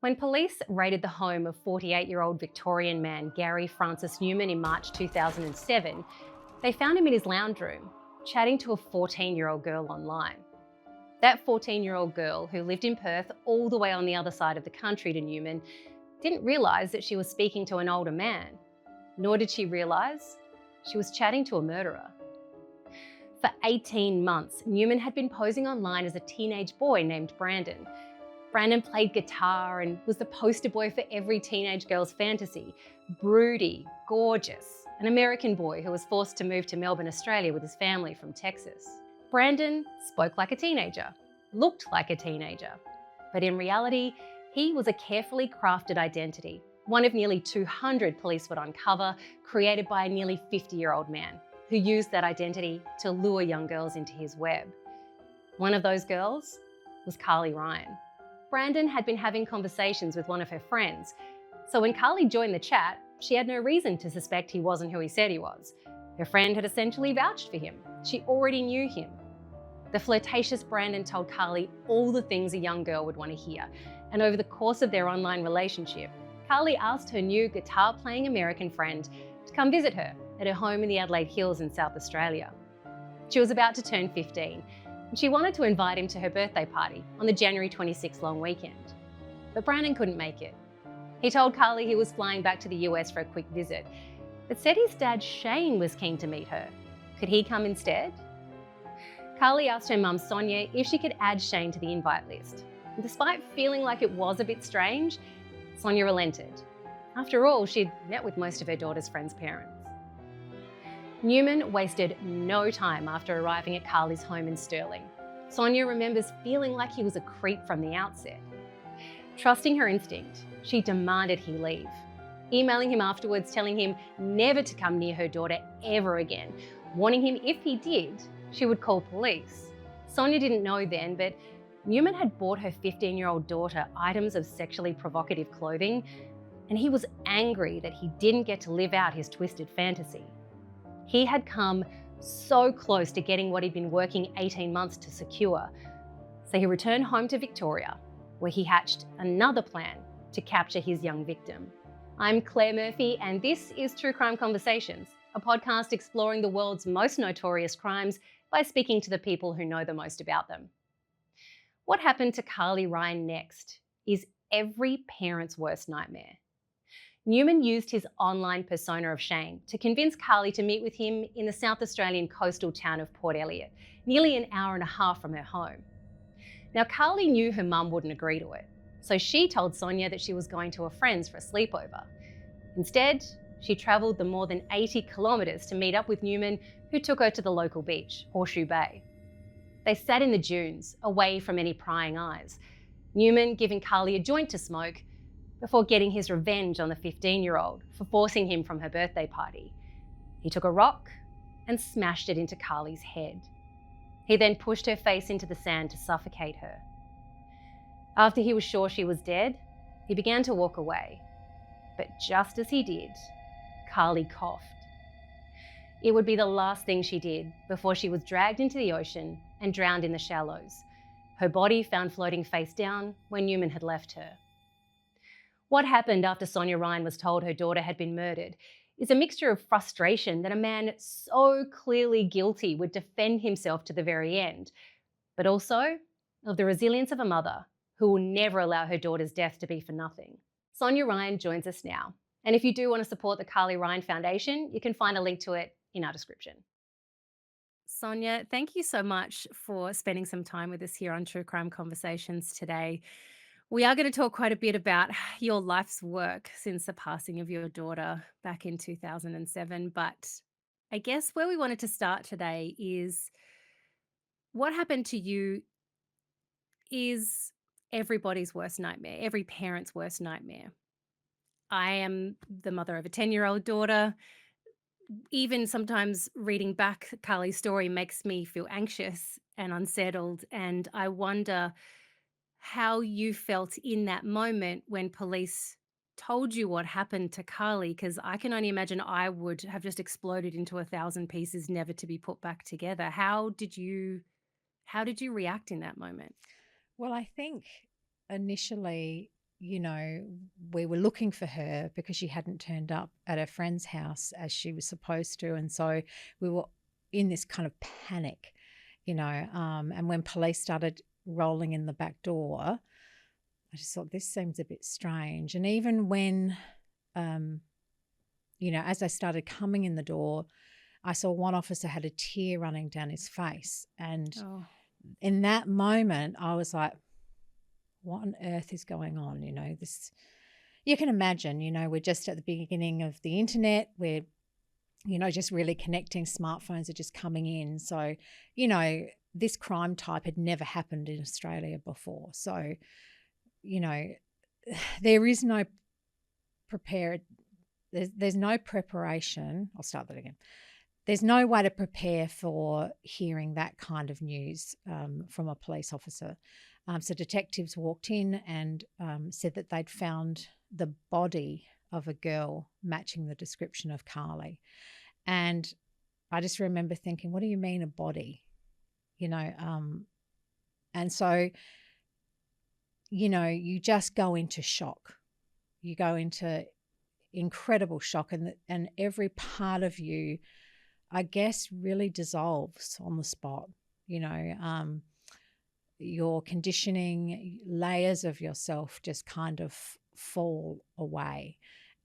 When police raided the home of 48-year-old Victorian man Garry Francis Newman in March 2007, they found him in his lounge room, chatting to a 14-year-old girl online. That 14-year-old girl, who lived in Perth all the way on the other side of the country to Newman, didn't realise that she was speaking to an older man, nor did she realise she was chatting to a murderer. For 18 months, Newman had been posing online as a teenage boy named Brandon. Brandon played guitar and was the poster boy for every teenage girl's fantasy. Broody, gorgeous, an American boy who was forced to move to Melbourne, Australia with his family from Texas. Brandon spoke like a teenager, looked like a teenager, but in reality, he was a carefully crafted identity, one of nearly 200 police would uncover, created by a nearly 50-year-old man who used that identity to lure young girls into his web. One of those girls was Garry Ryan. Brandon had been having conversations with one of her friends, so when Garry joined the chat, she had no reason to suspect he wasn't who he said he was. Her friend had essentially vouched for him. She already knew him. The flirtatious Brandon told Garry all the things a young girl would want to hear, and over the course of their online relationship, Garry asked her new guitar-playing American friend to come visit her at her home in the Adelaide Hills in South Australia. She was about to turn 15, and she wanted to invite him to her birthday party on the January 26th long weekend. But Brandon couldn't make it. He told Garry he was flying back to the US for a quick visit, but said his dad Shane was keen to meet her. Could he come instead? Garry asked her mum Sonia if she could add Shane to the invite list. And despite feeling like it was a bit strange, Sonia relented. After all, she'd met with most of her daughter's friends' parents. Newman wasted no time after arriving at Garry's home in Stirling. Sonia remembers feeling like he was a creep from the outset. Trusting her instinct, she demanded he leave, emailing him afterwards telling him never to come near her daughter ever again, warning him if he did, she would call police. Sonia didn't know then, but Newman had bought her 15-year-old daughter items of sexually provocative clothing, and he was angry that he didn't get to live out his twisted fantasy. He had come so close to getting what he'd been working 18 months to secure, so he returned home to Victoria, where he hatched another plan to capture his young victim. I'm Claire Murphy, and this is True Crime Conversations, a podcast exploring the world's most notorious crimes by speaking to the people who know the most about them. What happened to Garry Ryan next is every parent's worst nightmare. Newman used his online persona of Shane to convince Garry to meet with him in the South Australian coastal town of Port Elliot, nearly an hour and a half from her home. Now, Garry knew her mum wouldn't agree to it, so she told Sonia that she was going to a friend's for a sleepover. Instead, she travelled the more than 80 kilometres to meet up with Newman, who took her to the local beach, Horseshoe Bay. They sat in the dunes, away from any prying eyes, Newman giving Garry a joint to smoke before getting his revenge on the 15-year-old for forcing him from her birthday party. He took a rock and smashed it into Garry's head. He then pushed her face into the sand to suffocate her. After he was sure she was dead, he began to walk away. But just as he did, Garry coughed. It would be the last thing she did before she was dragged into the ocean and drowned in the shallows, her body found floating face down when Newman had left her. What happened after Sonia Ryan was told her daughter had been murdered is a mixture of frustration that a man so clearly guilty would defend himself to the very end, but also of the resilience of a mother who will never allow her daughter's death to be for nothing. Sonia Ryan joins us now, and if you do want to support the Garry Ryan Foundation, you can find a link to it in our description. Sonia, thank you so much for spending some time with us here on True Crime Conversations today. We are going to talk quite a bit about your life's work since the passing of your daughter back in 2007. But I guess where we wanted to start today is what happened to you is everybody's worst nightmare, every parent's worst nightmare. I am the mother of a 10-year-old daughter. Even sometimes reading back Garry's story makes me feel anxious and unsettled. And I wonder how you felt in that moment when police told you what happened to Garry, because I can only imagine I would have just exploded into 1,000 pieces, never to be put back together. How did you react in that moment? Well, I think initially you know, we were looking for her because she hadn't turned up at her friend's house as she was supposed to. And so we were in this kind of panic, you know, and when police started rolling in the back door, I just thought, this seems a bit strange. And even when, you know, as I started coming in the door, I saw one officer had a tear running down his face. And in that moment, I was like, what on earth is going on? You know, this, you can imagine, you know, we're just at the beginning of the internet. We're, you know, just really connecting. Smartphones are just coming in. So, you know, this crime type had never happened in Australia before. So, you know, there is no there's no preparation. I'll start that again. There's no way to prepare for hearing that kind of news from a police officer. So detectives walked in and said that they'd found the body of a girl matching the description of Carly. And I just remember thinking, what do you mean a body? You know, and so, you know, you just go into shock. You go into incredible shock, and every part of you, I guess, really dissolves on the spot. You know, your conditioning, layers of yourself just kind of fall away,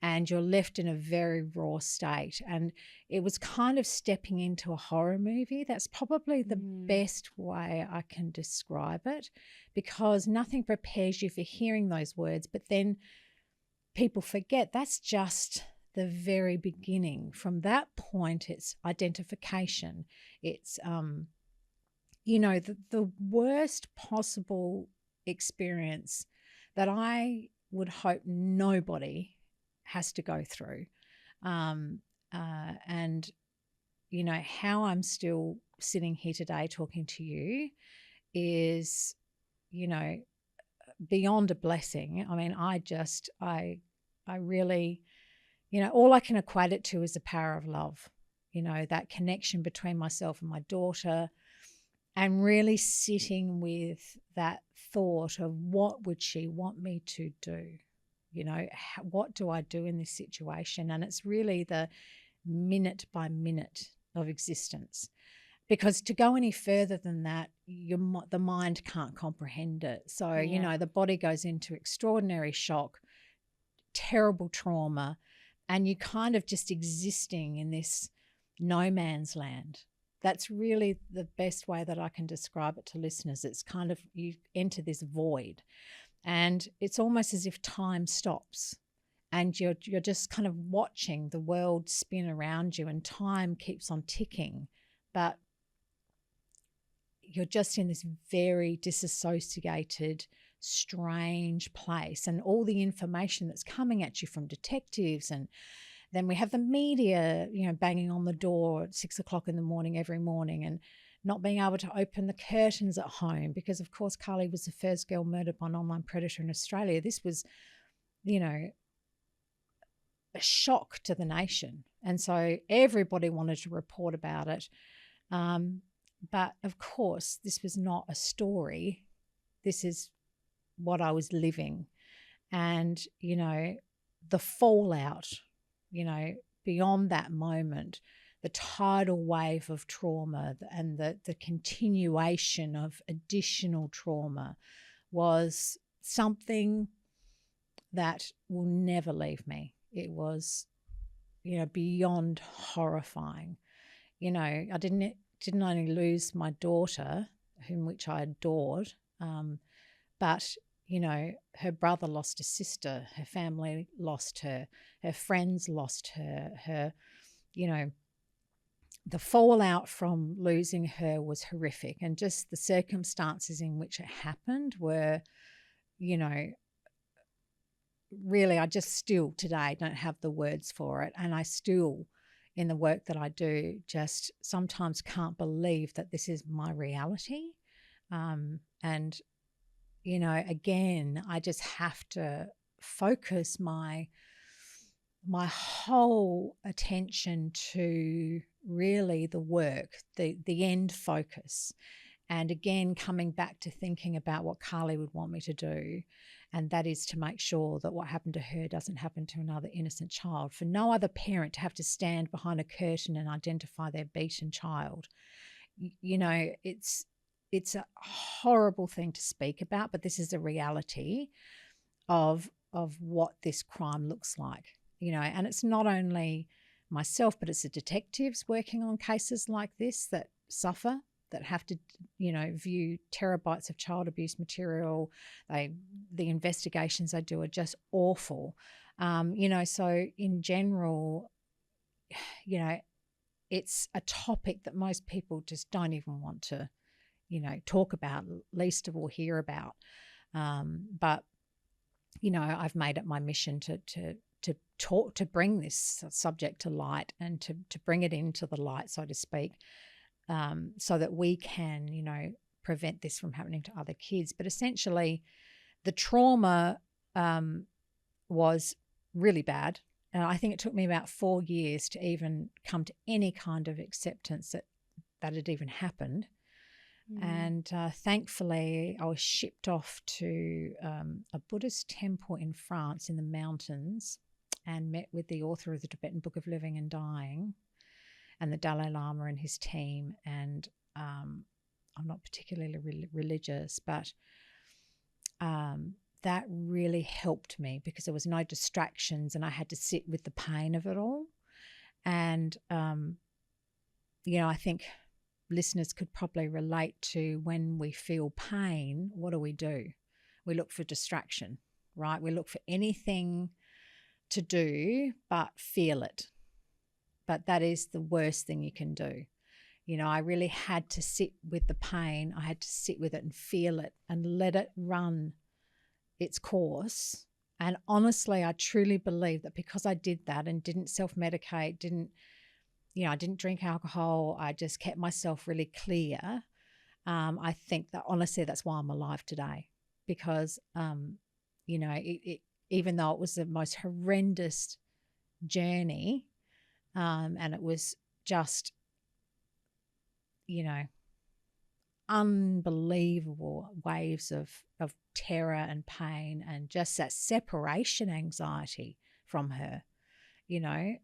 and you're left in a very raw state. And it was kind of stepping into a horror movie. That's probably the best way I can describe it, because nothing prepares you for hearing those words. But then people forget that's just the very beginning. From that point, it's identification. It's, you know, the worst possible experience that I would hope nobody has to go through. And, you know, how I'm still sitting here today talking to you is, you know, beyond a blessing. I mean, I really, you know, all I can equate it to is the power of love, you know, that connection between myself and my daughter, and really sitting with that thought of what would she want me to do? You know, what do I do in this situation? And it's really the minute by minute of existence. Because to go any further than that, the mind can't comprehend it. So, you know, the body goes into extraordinary shock, terrible trauma, and you kind of just existing in this no man's land. That's really the best way that I can describe it to listeners. It's kind of, you enter this void, and it's almost as if time stops, and you're just kind of watching the world spin around you, and time keeps on ticking, but you're just in this very disassociated, strange place. And all the information that's coming at you from detectives, and then we have the media, you know, banging on the door at 6 o'clock in the morning every morning, and not being able to open the curtains at home because, of course, Carly was the first girl murdered by an online predator in Australia. This was, you know, a shock to the nation. And so everybody wanted to report about it. But of course, this was not a story. This is what I was living. And, you know, the fallout, you know, beyond that moment, the tidal wave of trauma and the continuation of additional trauma was something that will never leave me. It was, you know, beyond horrifying. You know, I didn't only lose my daughter, which I adored, but, you know, her brother lost a sister, her family lost her friends lost her, you know, the fallout from losing her was horrific, and just the circumstances in which it happened were, you know, really, I just still today don't have the words for it. And I still, in the work that I do, just sometimes can't believe that this is my reality. And, you know, again, I just have to focus my whole attention to really the work, the end focus. And again, coming back to thinking about what Carly would want me to do, and that is to make sure that what happened to her doesn't happen to another innocent child. For no other parent to have to stand behind a curtain and identify their beaten child. You know, it's a horrible thing to speak about, but this is a reality of what this crime looks like. You know, and it's not only myself, but it's the detectives working on cases like this that suffer, that have to, you know, view terabytes of child abuse material. The investigations they do are just awful. You know, so in general, you know, it's a topic that most people just don't even want to, you know, talk about, least of all hear about. But, you know, I've made it my mission to talk, to bring this subject to light and to bring it into the light, so to speak, so that we can, you know, prevent this from happening to other kids. But essentially, the trauma was really bad. I think it took me about 4 years to even come to any kind of acceptance that it even happened. And thankfully, I was shipped off to a Buddhist temple in France in the mountains and met with the author of the Tibetan Book of Living and Dying and the Dalai Lama and his team. And I'm not particularly religious, but that really helped me because there was no distractions and I had to sit with the pain of it all. And, you know, I think listeners could probably relate to when we feel pain, what do? We look for distraction, right? We look for anything to do but feel it. But that is the worst thing you can do. You know, I really had to sit with the pain. I had to sit with it and feel it and let it run its course. And honestly, I truly believe that because I did that and didn't self-medicate, I didn't drink alcohol, I just kept myself really clear. I think that honestly, that's why I'm alive today. Because, you know, even though it was the most horrendous journey, and it was just, you know, unbelievable waves of terror and pain and just that separation anxiety from her, you know,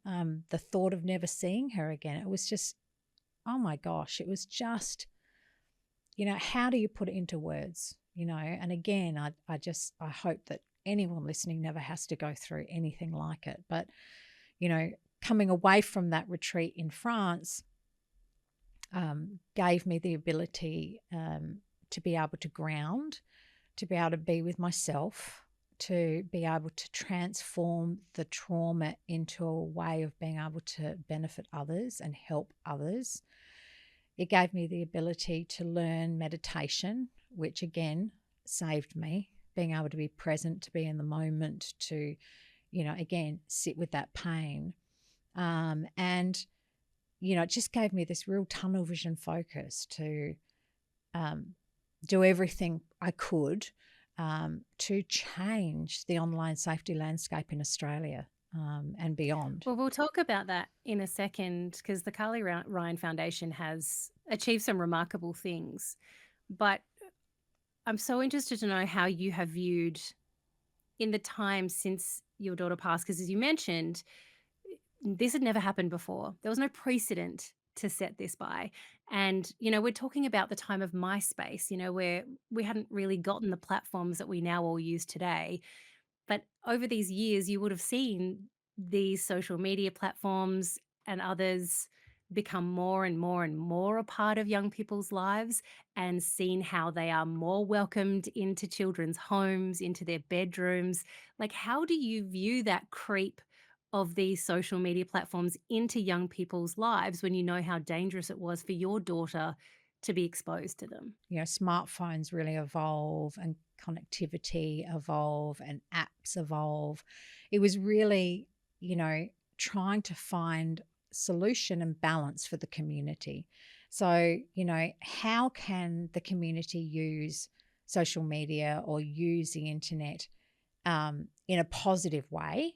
the thought of never seeing her again. It was just, oh my gosh, it was just, you know, how do you put it into words, you know? And again, I hope that anyone listening never has to go through anything like it. But, you know, coming away from that retreat in France, gave me the ability to be able to ground, to be able to be with myself, to be able to transform the trauma into a way of being able to benefit others and help others. It gave me the ability to learn meditation, which again saved me, being able to be present, to be in the moment, to, you know, again, sit with that pain. And you know, it just gave me this real tunnel vision focus to do everything I could to change the online safety landscape in Australia and beyond. Well, we'll talk about that in a second because the Carly Ryan Foundation has achieved some remarkable things. But I'm so interested to know how you have viewed in the time since your daughter passed, because as you mentioned, this had never happened before. There was no precedent to set this by. And, you know, we're talking about the time of MySpace, you know, where we hadn't really gotten the platforms that we now all use today. But over these years, you would have seen these social media platforms and others become more and more and more a part of young people's lives, and seen how they are more welcomed into children's homes, into their bedrooms. Like, how do you view that creep of these social media platforms into young people's lives when you know how dangerous it was for your daughter to be exposed to them? You know, smartphones really evolve and connectivity evolve and apps evolve. It was really, you know, trying to find solution and balance for the community. So, you know, how can the community use social media or use the internet in a positive way?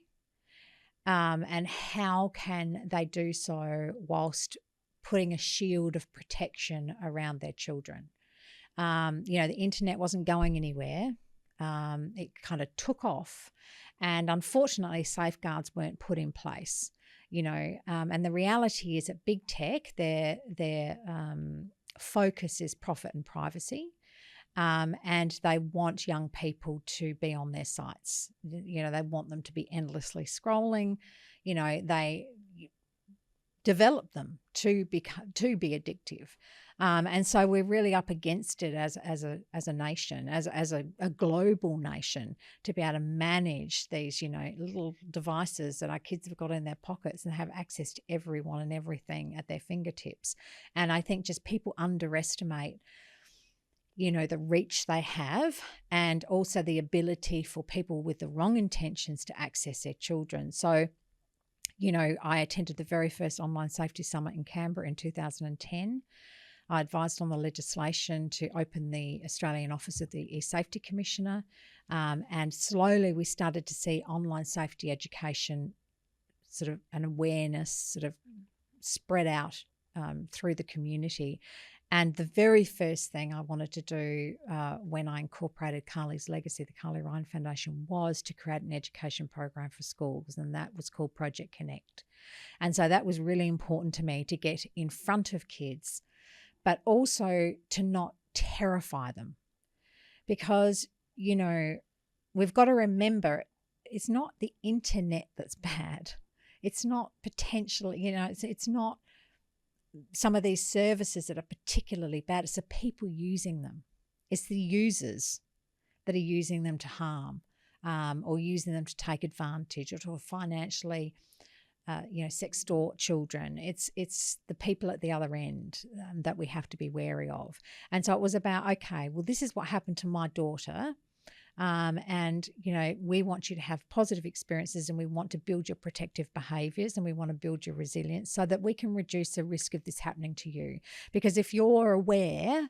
And how can they do so whilst putting a shield of protection around their children? The internet wasn't going anywhere. It kind of took off, and unfortunately safeguards weren't put in place, and the reality is that big tech, their focus is profit and privacy. And they want young people to be on their sites. They want them to be endlessly scrolling. They develop them to be addictive. And so we're really up against it as a nation, as a global nation, to be able to manage these, little devices that our kids have got in their pockets and have access to everyone and everything at their fingertips. And I think just people underestimate the reach they have, and also the ability for people with the wrong intentions to access their children. So, I attended the very first online safety summit in Canberra in 2010. I advised on the legislation to open the Australian office of the E-Safety Commissioner, and slowly we started to see online safety education sort of an awareness sort of spread out through the community. And the very first thing I wanted to do when I incorporated Carly's legacy, the Garry Ryan Foundation, was to create an education program for schools, and that was called Project Connect. And so that was really important to me, to get in front of kids, but also to not terrify them. Because, we've got to remember, it's not the internet that's bad. It's not potentially, it's not some of these services that are particularly bad. It's the people using them. It's the users that are using them to harm, or using them to take advantage, or to financially, sextort children. It's the people at the other end that we have to be wary of. And so it was about, okay, well, this is what happened to my daughter. And we want you to have positive experiences, and we want to build your protective behaviours, and we want to build your resilience so that we can reduce the risk of this happening to you. Because if you're aware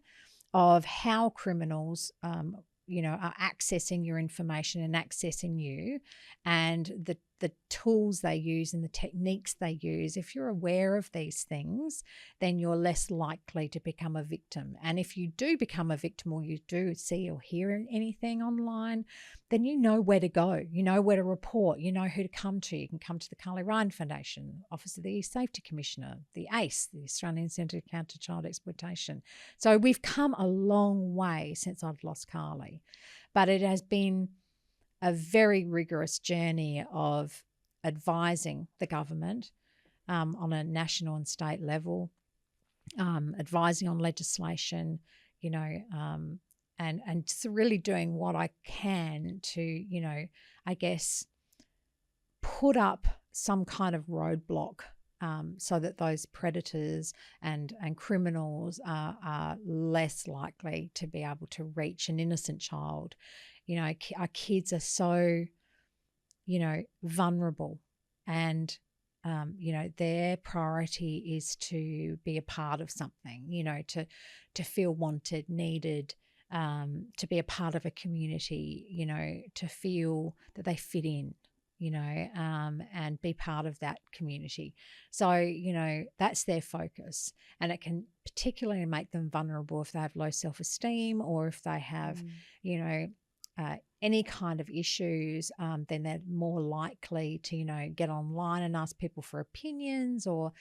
of how criminals are accessing your information and accessing you, and the tools they use and the techniques they use, if you're aware of these things, then you're less likely to become a victim. And if you do become a victim, or you do see or hear anything online, then you know where to go, you know where to report, you know who to come to. You can come to the Garry Ryan Foundation, Office of the E-Safety Commissioner, the ACE, the Australian Centre to Counter Child Exploitation. So we've come a long way since I've lost Carly, but it has been a very rigorous journey of advising the government on a national and state level, advising on legislation, and just really doing what I can to, I guess, put up some kind of roadblock so that those predators and criminals are less likely to be able to reach an innocent child. Our kids are so, vulnerable, and, their priority is to be a part of something, to feel wanted, needed, to be a part of a community, to feel that they fit in, and be part of that community. So, that's their focus, and it can particularly make them vulnerable if they have low self-esteem, or if they have, any kind of issues, then they're more likely to, get online and ask people for opinions, or,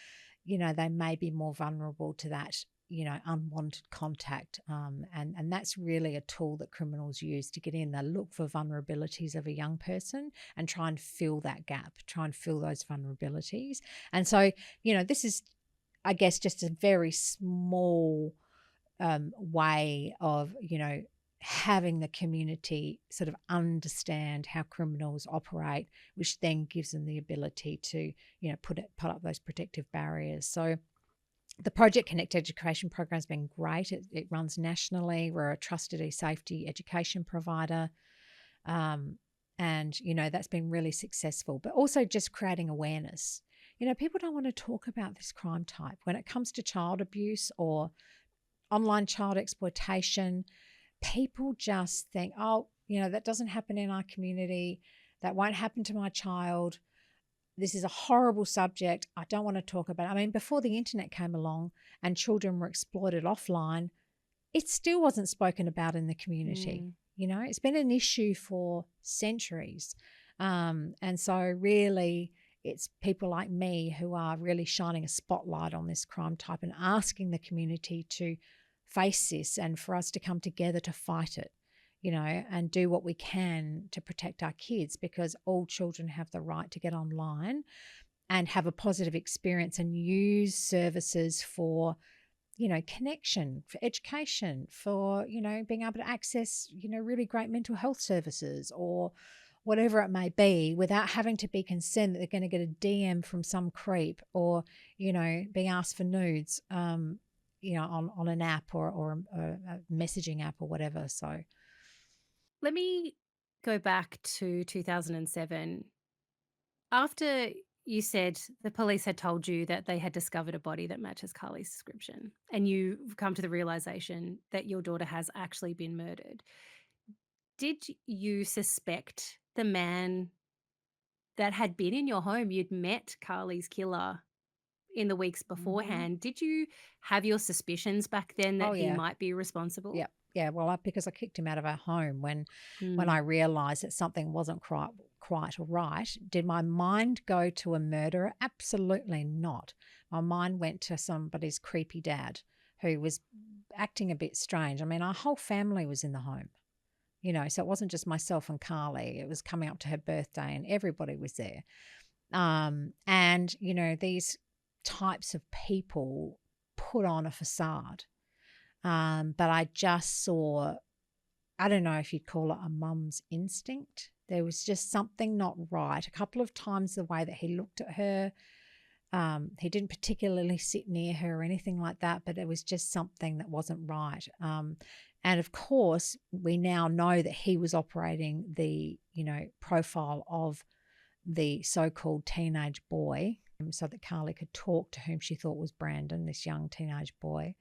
they may be more vulnerable to that, unwanted contact. And that's really a tool that criminals use to get in. They look for vulnerabilities of a young person and try and fill that gap, try and fill those vulnerabilities. And so, this is, I guess, just a very small way of, having the community sort of understand how criminals operate, which then gives them the ability to, put up those protective barriers. So the Project Connect education program has been great. It runs nationally. We're a trusted e-safety education provider. And, that's been really successful, but also just creating awareness. People don't want to talk about this crime type. When it comes to child abuse or online child exploitation, people just think, oh, that doesn't happen in our community. That won't happen to my child. This is a horrible subject. I don't want to talk about it. I mean, before the internet came along and children were exploited offline, it still wasn't spoken about in the community. Mm. You know, it's been an issue for centuries. And so really it's people like me who are really shining a spotlight on this crime type and asking the community to face this and for us to come together to fight it, you know, and do what we can to protect our kids, because all children have the right to get online and have a positive experience and use services for, you know, connection, for education, for, you know, being able to access, you know, really great mental health services or whatever it may be, without having to be concerned that they're going to get a DM from some creep or, you know, being asked for nudes, you know, on an app or a messaging app or whatever. So, Let me go back to 2007. After you said the police had told you that they had discovered a body that matches Carly's description, and you've come to the realization that your daughter has actually been murdered, did you suspect the man that had been in your home? You'd met Carly's killer in the weeks mhm. beforehand. Did you have your suspicions back then Oh that he yeah, might be responsible? yeah, yeah. Well, because I kicked him out of our home when I Mm. realised that something wasn't quite right. Did my mind go to a murderer? Absolutely not. My mind went to somebody's creepy dad who was acting a bit strange. I mean, our whole family was in the home. You know, so it wasn't just myself and Carly. It was coming up to her birthday and everybody was there. And, you know, these types of people put on a facade. But I just saw, I don't know if you'd call it a mum's instinct. There was just something not right. A couple of times the way that he looked at her, he didn't particularly sit near her or anything like that, but it was just something that wasn't right. And of course, we now know that he was operating the, you know, profile of the so-called teenage boy, so that Carly could talk to whom she thought was Brandon, this young teenage boy.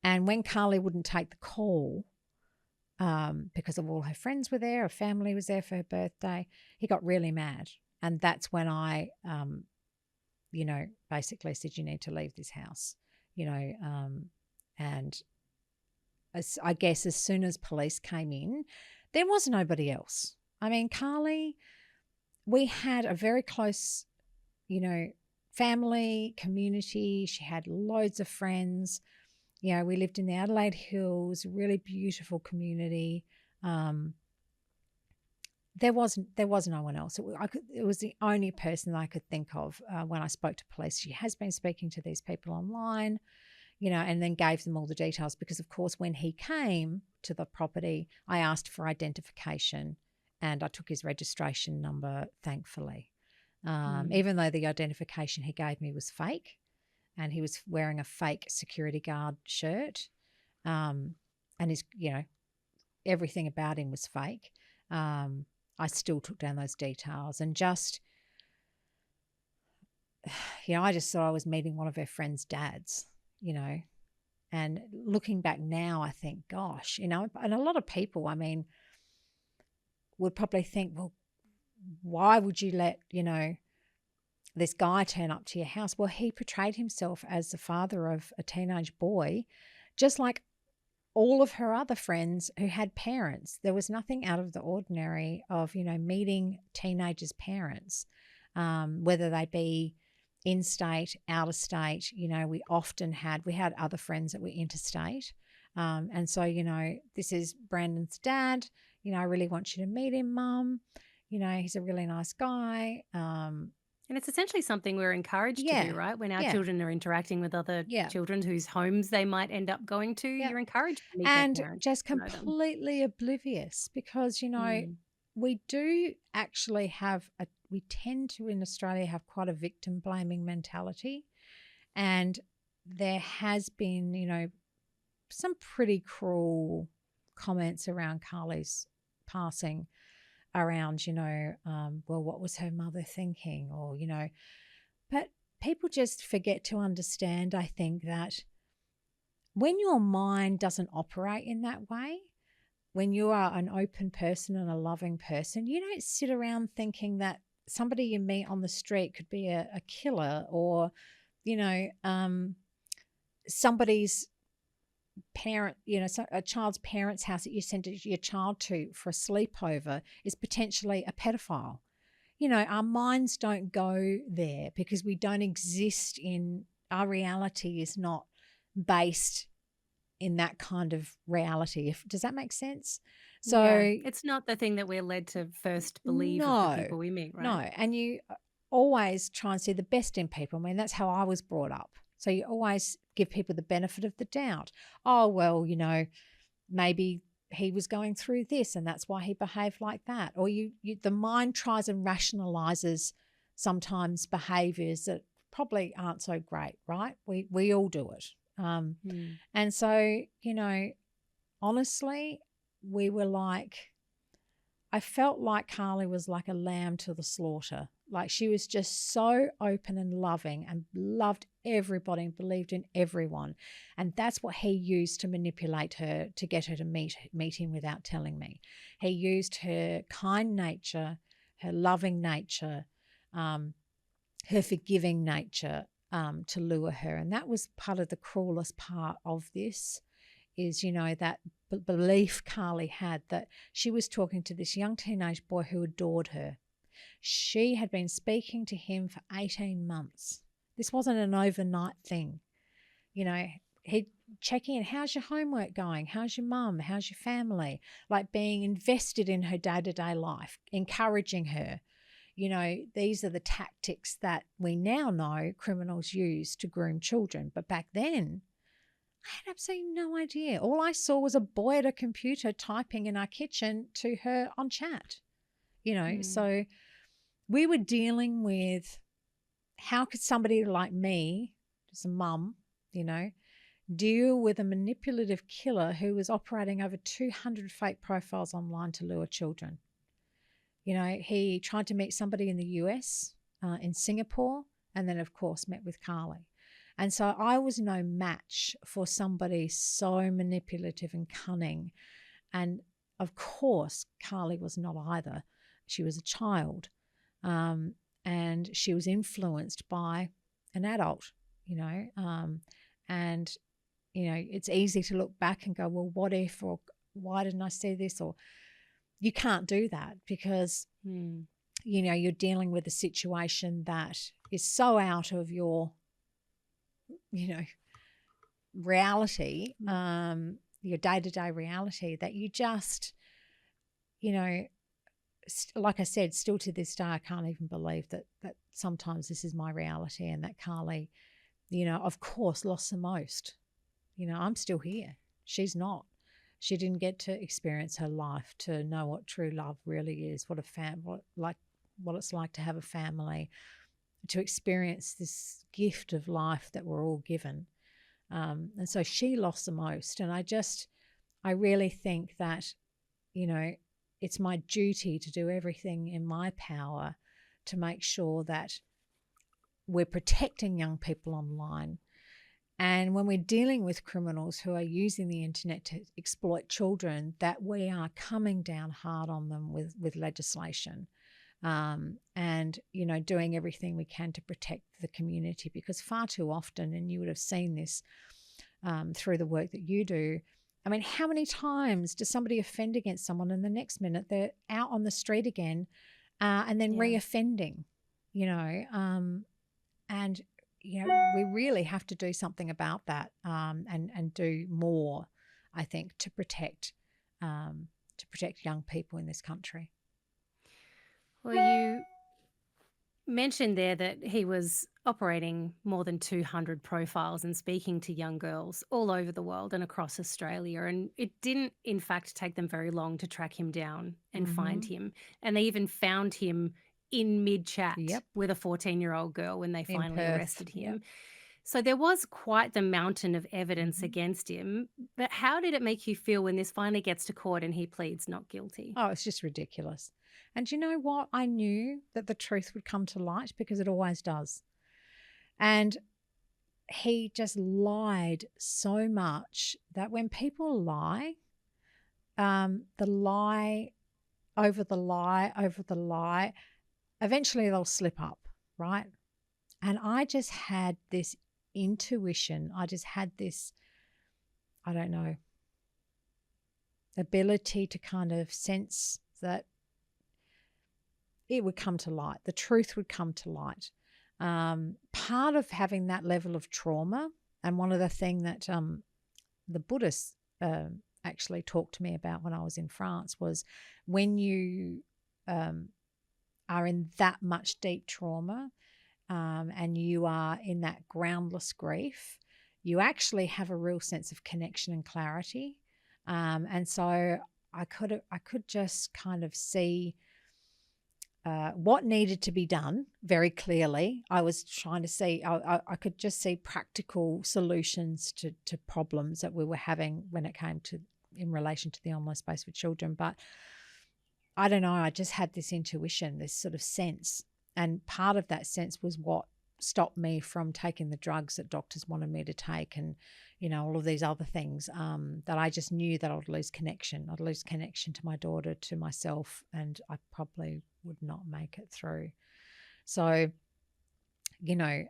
And when Carly wouldn't take the call, because of all her friends were there, her family was there for her birthday, he got really mad. And that's when I, you know, basically said, you need to leave this house, you know, and I guess as soon as police came in, there was nobody else. I mean, Carly, we had a very close, you know, family, community. She had loads of friends. You know, we lived in the Adelaide Hills, really beautiful community. There was no one else. It was the only person that I could think of when I spoke to police. She has been speaking to these people online, you know, and then gave them all the details because, of course, when he came to the property, I asked for identification and I took his registration number, thankfully. Mm. Even though the identification he gave me was fake and he was wearing a fake security guard shirt, and his, you know, everything about him was fake. I still took down those details and just, you know, I just thought I was meeting one of her friends' dads, you know. And looking back now, I think, gosh, you know, and a lot of people, I mean, would probably think, well, why would you let, you know, this guy turn up to your house? Well, he portrayed himself as the father of a teenage boy, just like all of her other friends who had parents. There was nothing out of the ordinary of, you know, meeting teenagers' parents, whether they be in-state, out-of-state. You know, we had other friends that were interstate. And so, you know, this is Brandon's dad. You know, I really want you to meet him, Mum. You know, he's a really nice guy. And it's essentially something we're encouraged to do, Yeah, right? When our yeah, children are interacting with other yeah, children whose homes they might end up going to, yeah. you're encouraged to meet their And parents, just to know them. completely oblivious because, you know, Mm. we do actually we tend to in Australia have quite a victim blaming mentality. And there has been, you know, some pretty cruel comments around Carly's passing around, you know, well, what was her mother thinking? Or, you know, but people just forget to understand, I think, that when your mind doesn't operate in that way, when you are an open person and a loving person, you don't sit around thinking that somebody you meet on the street could be a killer or, you know, somebody's parent, so a child's parents' house that you send your child to for a sleepover is potentially a pedophile. Our minds don't go there because we don't exist in, our reality is not based in that kind of reality. Does that make sense? So it's not the thing that we're led to first believe of the people we meet, right? No, and you always try and see the best in people. I mean, that's how I was brought up. So you always give people the benefit of the doubt. Oh, well, maybe he was going through this and that's why he behaved like that. Or the mind tries and rationalizes sometimes behaviors that probably aren't so great, right? We all do it. And so, honestly, we were like, I felt like Carly was like a lamb to the slaughter. Like she was just so open and loving and loved everybody and believed in everyone. And that's what he used to manipulate her, to get her to meet him without telling me. He used her kind nature, her loving nature, her forgiving nature to lure her. And that was part of the cruelest part of this, is, that belief Carly had that she was talking to this young teenage boy who adored her. She had been speaking to him for 18 months. This wasn't an overnight thing. He'd check in, how's your homework going? How's your mum? How's your family? Like being invested in her day-to-day life, encouraging her. These are the tactics that we now know criminals use to groom children. But back then, I had absolutely no idea. All I saw was a boy at a computer typing in our kitchen to her on chat. So we were dealing with, how could somebody like me, just a mum, deal with a manipulative killer who was operating over 200 fake profiles online to lure children? He tried to meet somebody in the US, in Singapore, and then, of course, met with Carly. And so I was no match for somebody so manipulative and cunning. And, of course, Carly was not either. She was a child, and she was influenced by an adult, and, it's easy to look back and go, well, what if, or why didn't I see this? Or you can't do that because, you're dealing with a situation that is so out of your, reality, your day-to-day reality, that you just, like I said, still to this day, I can't even believe that sometimes this is my reality, and that Carly, of course, lost the most. I'm still here. She's not. She didn't get to experience her life to know what true love really is, what it's like to have a family, to experience this gift of life that we're all given. And so she lost the most. And I really think that, it's my duty to do everything in my power to make sure that we're protecting young people online. And when we're dealing with criminals who are using the internet to exploit children, that we are coming down hard on them with legislation. And, doing everything we can to protect the community, because far too often, and you would have seen this through the work that you do, I mean, how many times does somebody offend against someone and the next minute they're out on the street again and then reoffending, and, we really have to do something about that and do more, I think, to protect young people in this country. Well, you mentioned there that he was operating more than 200 profiles and speaking to young girls all over the world and across Australia. And it didn't, in fact, take them very long to track him down and find him. And they even found him in mid-chat with a 14-year-old girl when they finally arrested him. So there was quite the mountain of evidence against him. But how did it make you feel when this finally gets to court and he pleads not guilty? Oh, it's just ridiculous. And you know what? I knew that the truth would come to light because it always does. And he just lied so much that when people lie, the lie over the lie over the lie, eventually they'll slip up, right? And I just had this intuition. I just had this I don't know, ability to kind of sense that it would come to light, the truth would come to light. Part of having that level of trauma, and one of the things that the Buddhists actually talked to me about when I was in France, was when you are in that much deep trauma and you are in that groundless grief, you actually have a real sense of connection and clarity. And so I could just kind of see what needed to be done very clearly. I was trying to see, I could just see practical solutions to problems that we were having when it came to, in relation to the online space with children. But I don't know, I just had this intuition, this sort of sense. And part of that sense was what stopped me from taking the drugs that doctors wanted me to take, and, you know, all of these other things that I just knew that I'd lose connection. I'd lose connection to my daughter, to myself, and I probably would not make it through. So, you know,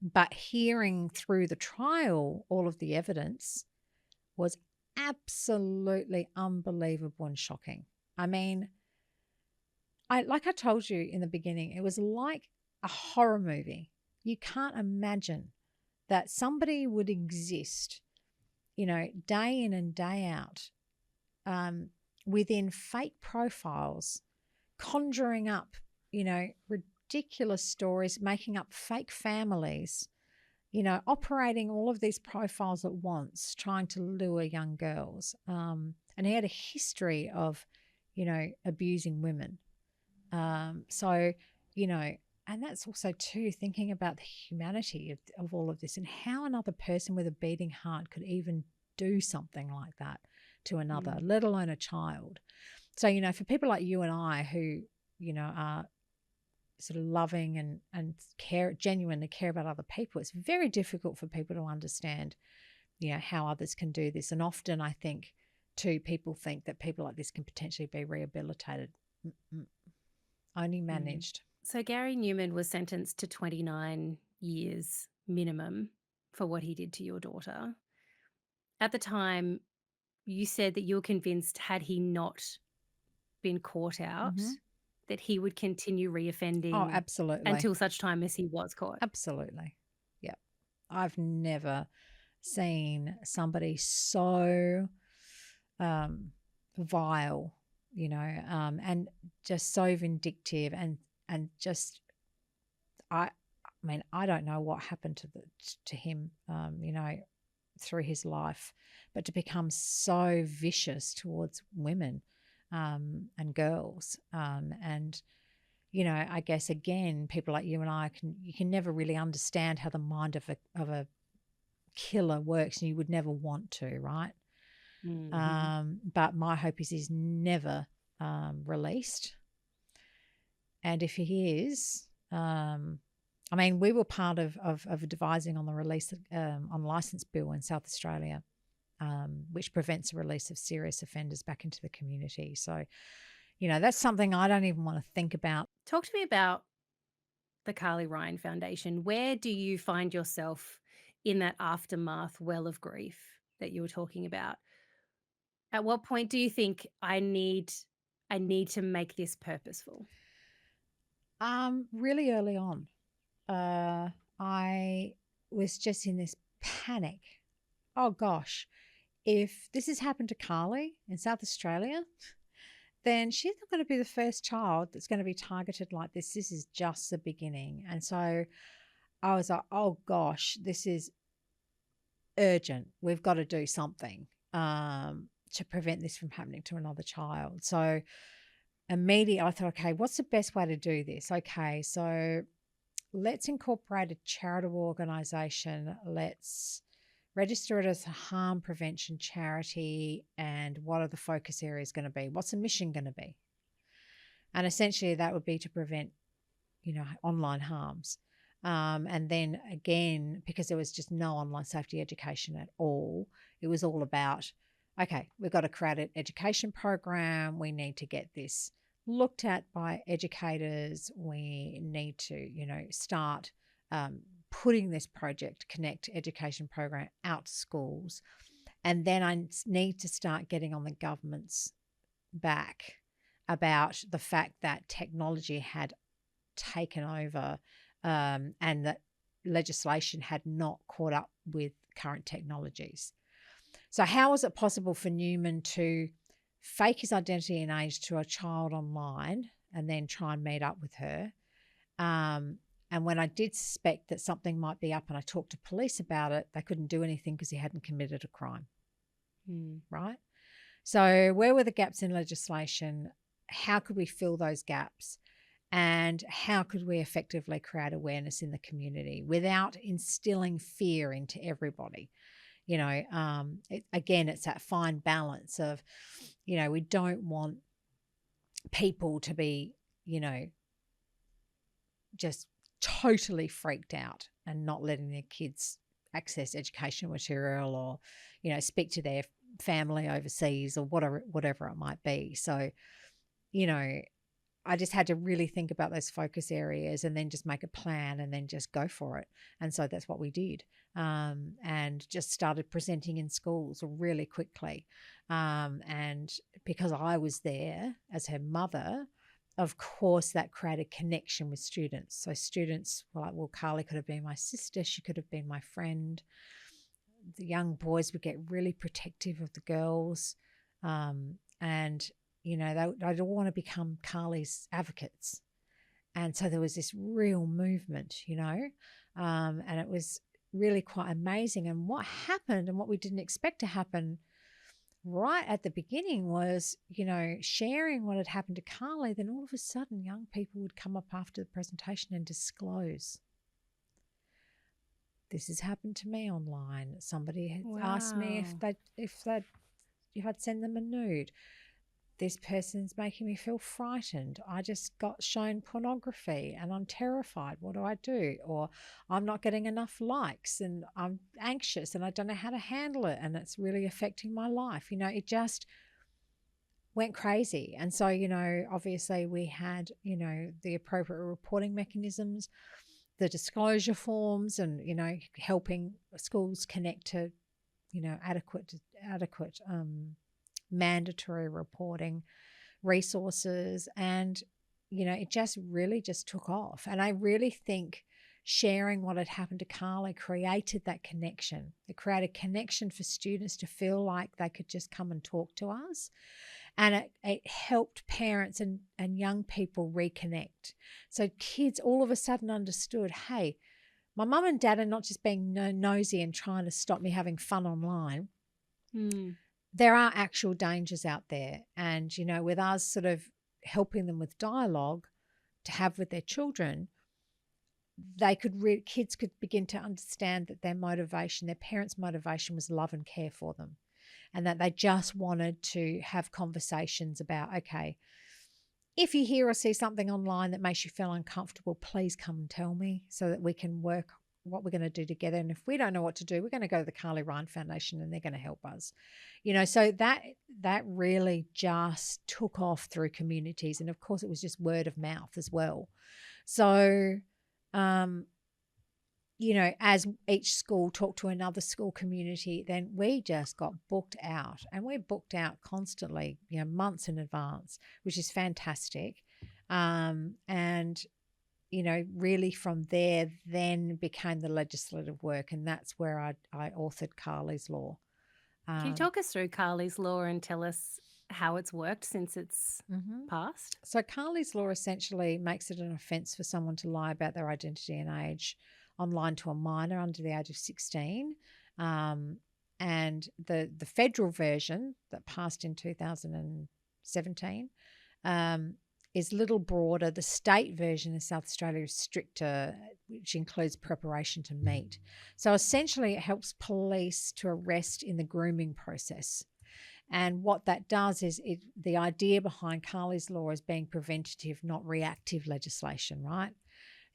but hearing through the trial all of the evidence was absolutely unbelievable and shocking. I mean, like I told you in the beginning, it was like a horror movie. You can't imagine that somebody would exist, you know, day in and day out, within fake profiles, conjuring up, you know, ridiculous stories, making up fake families, you know, operating all of these profiles at once, trying to lure young girls. And he had a history of, you know, abusing women. So, you know, and that's also too, thinking about the humanity of all of this, and how another person with a beating heart could even do something like that to another, let alone a child. So, you know, for people like you and I who, you know, are sort of loving and genuinely care about other people, it's very difficult for people to understand, you know, how others can do this. And often I think too, people think that people like this can potentially be rehabilitated. Only managed. So Gary Newman was sentenced to 29 years minimum for what he did to your daughter. At the time, you said that you were convinced, had he not been caught out, that he would continue reoffending. Oh, absolutely. Until such time as he was caught. Absolutely. Yeah. I've never seen somebody so vile, you know, and just so vindictive, and just, I mean, I don't know what happened to him, you know, through his life, but to become so vicious towards women and girls, and, you know, I guess again, people like you and I you can never really understand how the mind of a killer works, and you would never want to, right? But my hope is he's never released. And if he is, I mean, we were part of advising on the release on licence bill in South Australia, which prevents the release of serious offenders back into the community. So, you know, that's something I don't even want to think about. Talk to me about the Garry Ryan Foundation. Where do you find yourself in that aftermath well of grief that you were talking about? At what point do you think I need to make this purposeful? Really early on. I was just in this panic. Oh gosh, if this has happened to Carly in South Australia, then she's not going to be the first child that's going to be targeted like this. This is just the beginning. And so I was like, oh gosh, this is urgent. We've got to do something to prevent this from happening to another child. So immediately I thought, okay, what's the best way to do this? Okay, so let's incorporate a charitable organisation. Let's register it as a harm prevention charity. And what are the focus areas going to be? What's the mission going to be? And essentially that would be to prevent, you know, online harms. And then again, because there was just no online safety education at all, it was all about, okay, we've got to create an education program. We need to get this looked at by educators. We need to, you know, start putting this project, Connect education program, out to schools. And then I need to start getting on the government's back about the fact that technology had taken over, and that legislation had not caught up with current technologies. So how was it possible for Newman to fake his identity and age to a child online and then try and meet up with her? And when I did suspect that something might be up and I talked to police about it, they couldn't do anything because he hadn't committed a crime. Right? So where were the gaps in legislation? How could we fill those gaps? And how could we effectively create awareness in the community without instilling fear into everybody? You know, again, it's that fine balance of, you know, we don't want people to be, you know, just totally freaked out and not letting their kids access educational material or, you know, speak to their family overseas or whatever it might be. So, you know, I just had to really think about those focus areas and then just make a plan and then just go for it. And so that's what we did, and just started presenting in schools really quickly. And because I was there as her mother, of course, that created connection with students. So students were like, well, Carly could have been my sister. She could have been my friend. The young boys would get really protective of the girls. And, you know, they'd all want to become Carly's advocates. And so there was this real movement, you know, and it was really quite amazing. And what happened and what we didn't expect to happen right at the beginning was, you know, sharing what had happened to Carly, then all of a sudden young people would come up after the presentation and disclose, this has happened to me online. Somebody had asked me if I'd send them a nude. This person's making me feel frightened. I just got shown pornography and I'm terrified. What do I do? Or I'm not getting enough likes and I'm anxious and I don't know how to handle it and it's really affecting my life. You know, it just went crazy. And so, you know, obviously we had, you know, the appropriate reporting mechanisms, the disclosure forms and, you know, helping schools connect to, you know, adequate mandatory reporting resources. And, you know, it just really just took off. And I really think sharing what had happened to Carly created that connection. It created connection for students to feel like they could just come and talk to us. And it helped parents and young people reconnect. So kids all of a sudden understood, hey, my mum and dad are not just being nosy and trying to stop me having fun online. There are actual dangers out there. And, you know, with us sort of helping them with dialogue to have with their children, kids could begin to understand that their motivation, their parents' motivation was love and care for them. And that they just wanted to have conversations about, okay, if you hear or see something online that makes you feel uncomfortable, please come and tell me so that we can work what we're going to do together. And if we don't know what to do, we're going to go to the Carly Ryan Foundation and they're going to help us. You know, so that really just took off through communities. And of course it was just word of mouth as well. So, you know, as each school talked to another school community, then we just got booked out, and we're booked out constantly, you know, months in advance, which is fantastic. And, you know, really from there then became the legislative work, and that's where I authored Carly's Law. Can you talk us through Carly's Law and tell us how it's worked since it's passed? So Carly's Law essentially makes it an offence for someone to lie about their identity and age online to a minor under the age of 16. And the federal version that passed in 2017 is a little broader. The state version in South Australia is stricter, which includes preparation to meet. So essentially it helps police to arrest in the grooming process. And what that does is the idea behind Carly's Law is being preventative, not reactive legislation, right?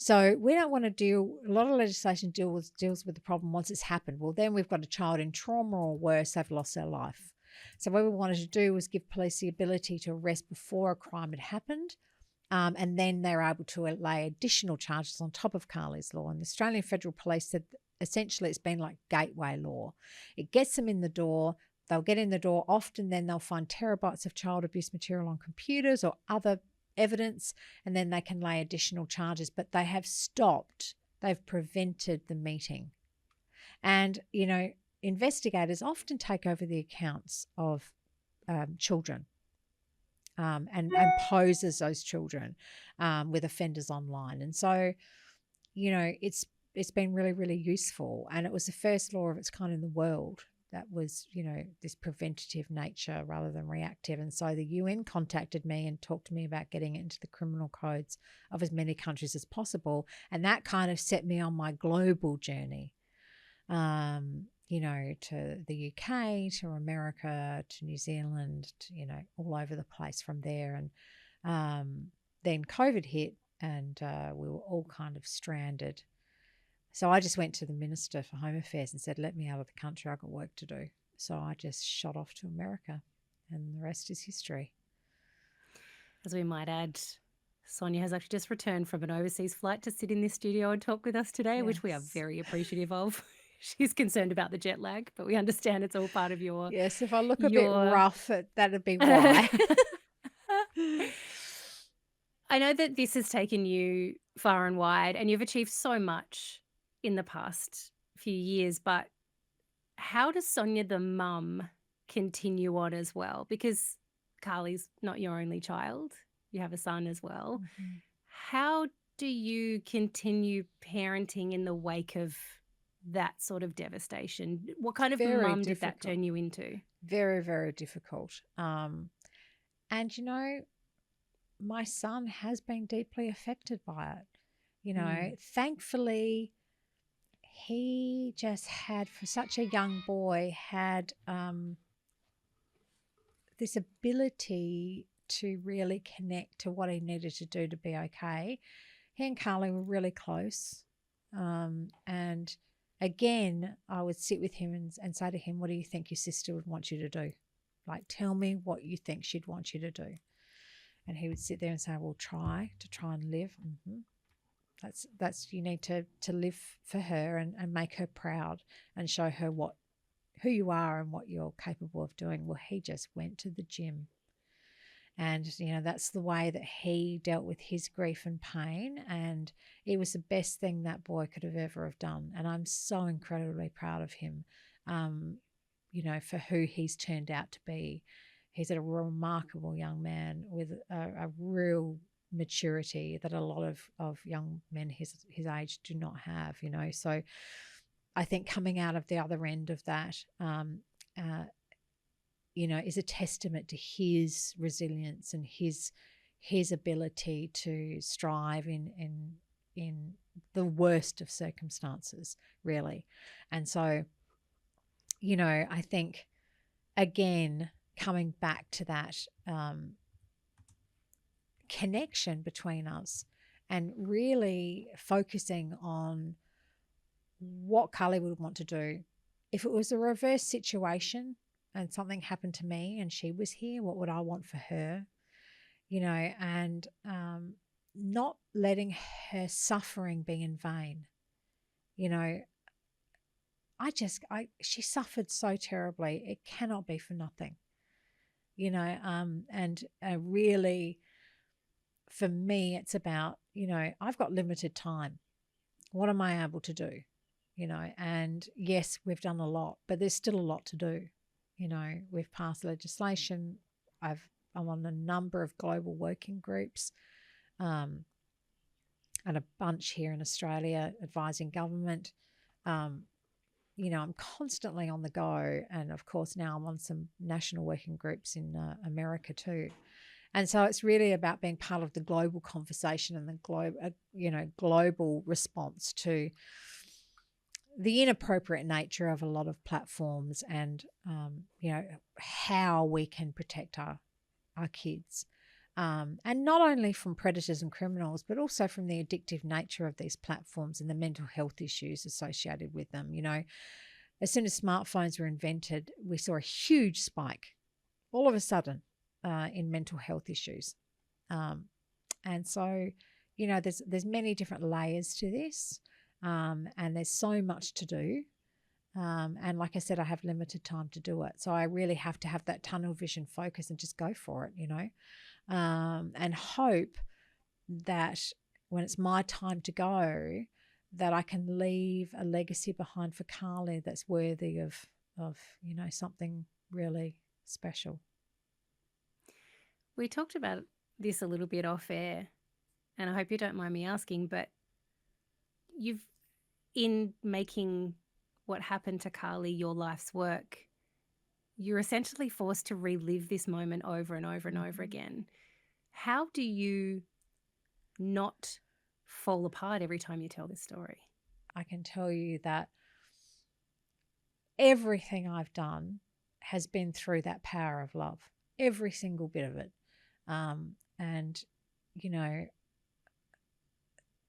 So we don't want to a lot of legislation deals with the problem once it's happened. Well, then we've got a child in trauma or worse, they've lost their life. So what we wanted to do was give police the ability to arrest before a crime had happened, and then they're able to lay additional charges on top of Carly's Law. And the Australian Federal Police said essentially it's been like gateway law. It gets them in the door. They'll get in the door. Often then they'll find terabytes of child abuse material on computers or other evidence, and then they can lay additional charges. But they have stopped. They've prevented the meeting. And, you know, investigators often take over the accounts of children and pose as those children with offenders online. And so, you know, it's been really, really useful. And it was the first law of its kind in the world that was, you know, this preventative nature rather than reactive. And so the UN contacted me and talked to me about getting it into the criminal codes of as many countries as possible. And that kind of set me on my global journey, you know, to the UK, to America, to New Zealand, to, you know, all over the place from there. And then COVID hit and we were all kind of stranded. So I just went to the Minister for Home Affairs and said, let me out of the country, I've got work to do. So I just shot off to America and the rest is history. As we might add, Sonia has actually just returned from an overseas flight to sit in this studio and talk with us today, Yes. which we are very appreciative of. She's concerned about the jet lag, but we understand it's all part of your... Yes, if I look a bit rough, that'd be why. I know that this has taken you far and wide and you've achieved so much in the past few years, but how does Sonia the mum continue on as well? Because Carly's not your only child. You have a son as well. Mm-hmm. How do you continue parenting in the wake of that sort of devastation? What kind of mum did that turn you into? Very, very difficult. And, you know, my son has been deeply affected by it. You know, thankfully, he just had, for such a young boy, had this ability to really connect to what he needed to do to be okay. He and Carly were really close. And again, I would sit with him and say to him, what do you think your sister would want you to do? Like, tell me what you think she'd want you to do. And he would sit there and say, well, try and live. Mm-hmm. That's you need to live for her and make her proud and show her who you are and what you're capable of doing. Well, he just went to the gym. And, you know, that's the way that he dealt with his grief and pain. And it was the best thing that boy could have ever have done. And I'm so incredibly proud of him, you know, for who he's turned out to be. He's a remarkable young man with a real maturity that a lot of young men his age do not have, you know. So I think coming out of the other end of that, you know, is a testament to his resilience and his ability to strive in the worst of circumstances, really. And so, you know, I think, again, coming back to that connection between us and really focusing on what Carly would want to do. If it was a reverse situation and something happened to me and she was here, what would I want for her? You know, and not letting her suffering be in vain. You know, she suffered so terribly. It cannot be for nothing. You know, and really, for me, it's about, you know, I've got limited time. What am I able to do? You know, and yes, we've done a lot, but there's still a lot to do. You know, we've passed legislation. I'm on a number of global working groups, and a bunch here in Australia advising government. You know, I'm constantly on the go, and of course now I'm on some national working groups in America too. And so it's really about being part of the global conversation and the global response to the inappropriate nature of a lot of platforms and, you know, how we can protect our kids. And not only from predators and criminals, but also from the addictive nature of these platforms and the mental health issues associated with them. You know, as soon as smartphones were invented, we saw a huge spike all of a sudden in mental health issues. And so, you know, there's many different layers to this. And there's so much to do. And like I said, I have limited time to do it. So I really have to have that tunnel vision focus and just go for it, and hope that when it's my time to go, that I can leave a legacy behind for Carly that's worthy of something really special. We talked about this a little bit off air, and I hope you don't mind me asking, but in making what happened to Carly your life's work, you're essentially forced to relive this moment over and over and over again. How do you not fall apart every time you tell this story? I can tell you that everything I've done has been through that power of love, every single bit of it. And,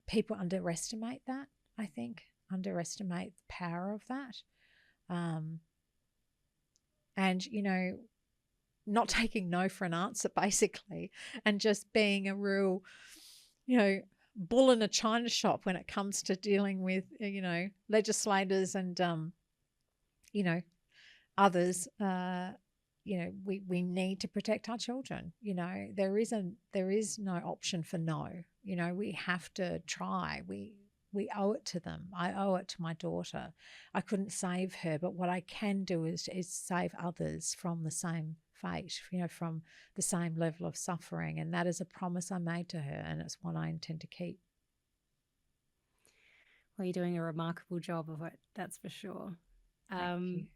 people underestimate that, I think, underestimate the power of that. And, not taking no for an answer, basically, and just being a real, bull in a china shop when it comes to dealing with, legislators and, others. We need to protect our children. There is no option for no. We have to try. We owe it to them. I owe it to my daughter. I couldn't save her, but what I can do is save others from the same fate, from the same level of suffering. And that is a promise I made to her, and it's one I intend to keep. Well, you're doing a remarkable job of it, that's for sure. Thank you.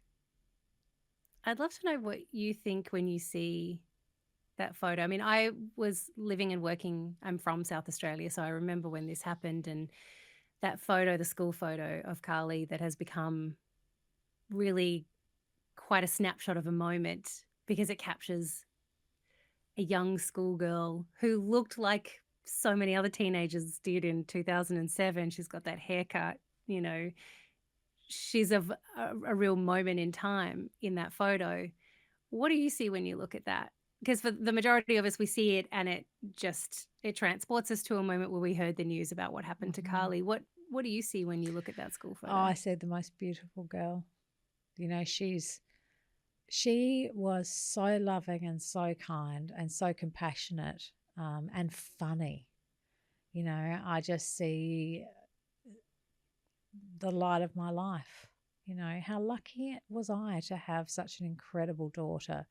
I'd love to know what you think when you see that photo. I mean, I was living and working, I'm from South Australia, so I remember when this happened, and that photo, the school photo of Carly, that has become really quite a snapshot of a moment because it captures a young schoolgirl who looked like so many other teenagers did in 2007. She's got that haircut, she's a real moment in time in that photo. What do you see when you look at that? Because for the majority of us, we see it and it transports us to a moment where we heard the news about what happened to Carly. What do you see when you look at that school photo? Oh, I said the most beautiful girl. She was so loving and so kind and so compassionate, and funny. I just see the light of my life. How lucky was I to have such an incredible daughter,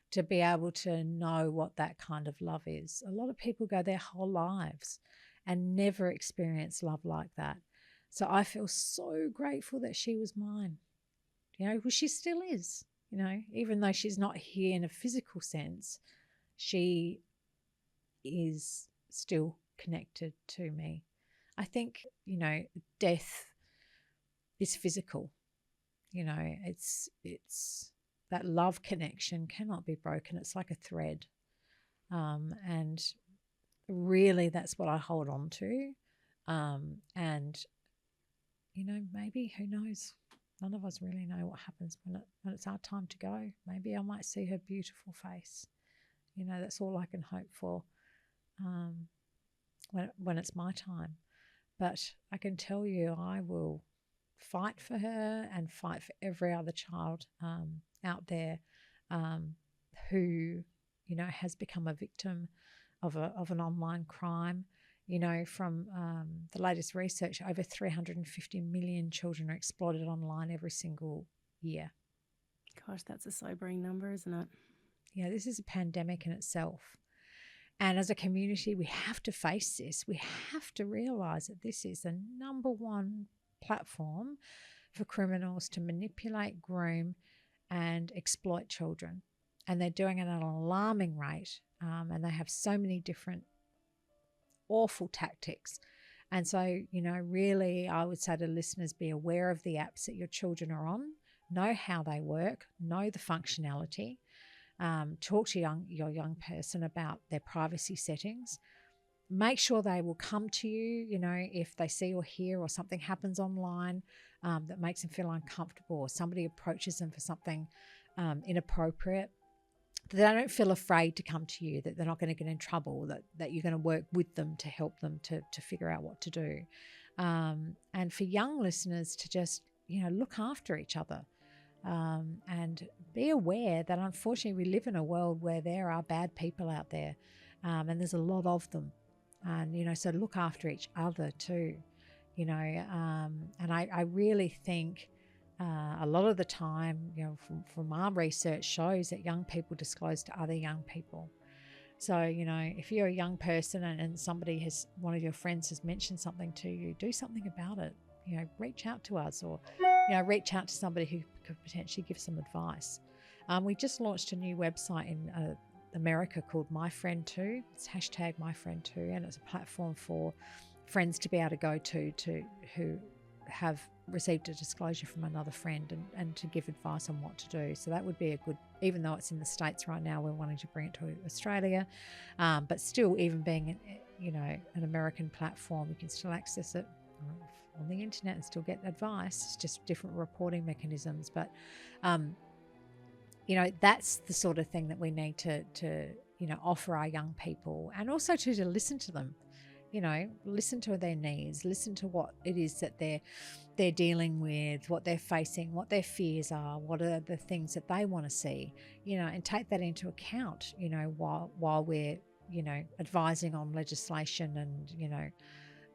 to be able to know what that kind of love is. A lot of people go their whole lives and never experience love like that. So I feel so grateful that she was mine, because she still is, even though she's not here in a physical sense, she is still connected to me. I think, death is physical. It's that love connection cannot be broken. It's like a thread. And really that's what I hold on to. And, maybe, who knows? None of us really know what happens when it's our time to go. Maybe I might see her beautiful face. That's all I can hope for when it's my time. But I can tell you I will fight for her and fight for every other child out there who, has become a victim of an online crime. From the latest research, over 350 million children are exploited online every single year. Gosh, that's a sobering number, isn't it? Yeah, this is a pandemic in itself. And as a community, we have to face this. We have to realise that this is the number one platform for criminals to manipulate, groom, and exploit children. And they're doing it at an alarming rate. And they have so many different awful tactics. And so, really, I would say to listeners, be aware of the apps that your children are on, know how they work, know the functionality, talk to your young person about their privacy settings. Make sure they will come to you, if they see or hear or something happens online that makes them feel uncomfortable, or somebody approaches them for something inappropriate. They don't feel afraid to come to you, that they're not going to get in trouble, that you're going to work with them to help them to figure out what to do. And for young listeners to just, look after each other, and be aware that unfortunately we live in a world where there are bad people out there, and there's a lot of them. And, so look after each other too, and I really think a lot of the time, from our research shows that young people disclose to other young people. So, if you're a young person and one of your friends has mentioned something to you, do something about it. Reach out to us, or, reach out to somebody who could potentially give some advice. We just launched a new website in America called My Friend Too. It's #MyFriend2, and it's a platform for friends to be able to go to who have received a disclosure from another friend, and to give advice on what to do. So that would be a good, even though it's in the States right now, we're wanting to bring it to Australia, but still, even being an American platform, you can still access it on the internet and still get advice. It's just different reporting mechanisms, but that's the sort of thing that we need to offer our young people, and also to listen to them. Listen to their needs, listen to what it is that they're dealing with, what they're facing, what their fears are, what are the things that they want to see, and take that into account, while we're, advising on legislation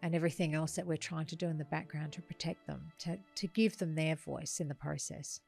and everything else that we're trying to do in the background to protect them, to give them their voice in the process.